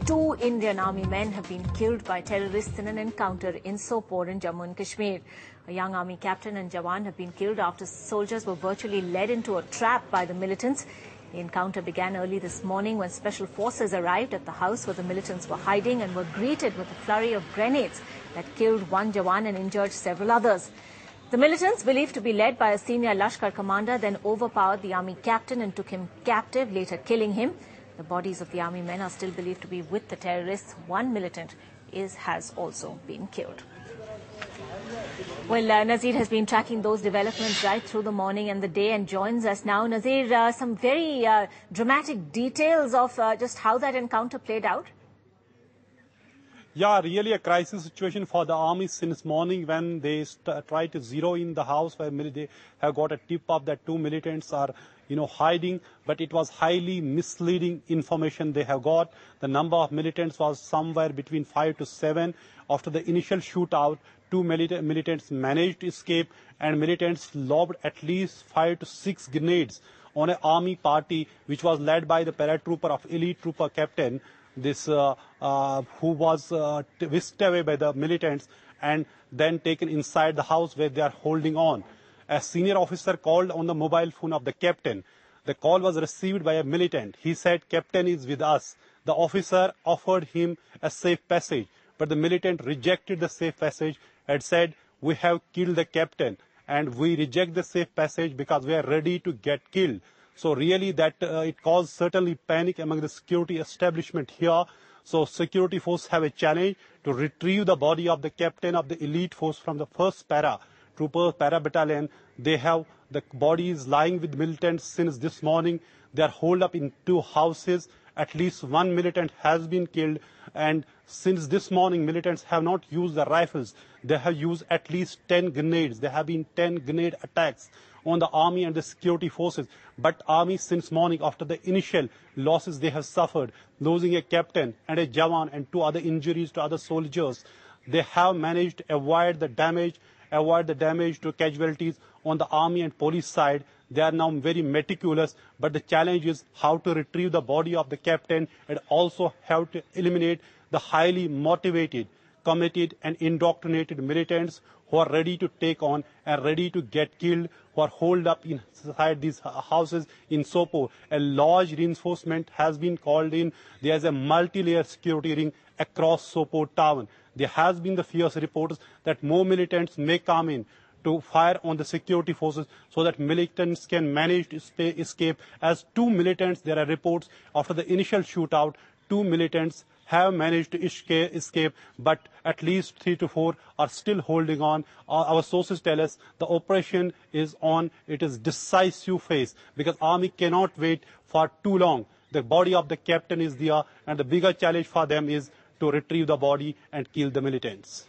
Two Indian Army men have been killed by terrorists in an encounter in Sopore in Jammu and Kashmir. A young Army captain and Jawan have been killed after soldiers were virtually led into a trap by the militants. The encounter began early this morning when special forces arrived at the house where the militants were hiding and were greeted with a flurry of grenades that killed one Jawan and injured several others. The militants, believed to be led by a senior Lashkar commander, then overpowered the army captain and took him captive, later killing him. The bodies of the army men are still believed to be with the terrorists. One militant has also been killed. Well, Nazir has been tracking those developments right through the morning and the day and joins us now. Nazir, some very dramatic details of just how that encounter played out. Yeah, really a crisis situation for the army since morning when they tried to zero in the house where they have got a tip up that two militants are, hiding. But it was highly misleading information they have got. The number of militants was somewhere between 5 to 7. After the initial shootout, two militants managed to escape and militants lobbed at least 5 to 6 grenades on an army party which was led by the paratrooper of elite trooper captain. Who was whisked away by the militants and then taken inside the house where they are holding on. A senior officer called on the mobile phone of the captain. The call was received by a militant. He said, "Captain is with us." The officer offered him a safe passage, but the militant rejected the safe passage and said, "We have killed the captain and we reject the safe passage because we are ready to get killed." So really it caused certainly panic among the security establishment here. So security force have a challenge to retrieve the body of the captain of the elite force from the 1st para battalion. They have the bodies lying with militants since this morning. They are holed up in two houses. At least one militant has been killed. And since this morning, militants have not used the rifles. They have used at least 10 grenades. There have been 10 grenade attacks on the army and the security forces. But army since morning, after the initial losses they have suffered, losing a captain and a Jawan and 2 other injuries to other soldiers, they have managed to avoid the damage to casualties on the army and police side. They are now very meticulous, but the challenge is how to retrieve the body of the captain and also how to eliminate the highly motivated, committed and indoctrinated militants who are ready to take on and ready to get killed, who are holed up inside these houses in Sopore. A large reinforcement has been called in. There is a multi-layer security ring across Sopore town. There has been the fierce reports that more militants may come in to fire on the security forces so that militants can manage to escape. As 2 militants, there are reports after the initial shootout, 2 militants have managed to escape, but at least 3 to 4 are still holding on. Our sources tell us the operation is on its decisive phase because army cannot wait for too long. The body of the captain is there, and the bigger challenge for them is to retrieve the body and kill the militants.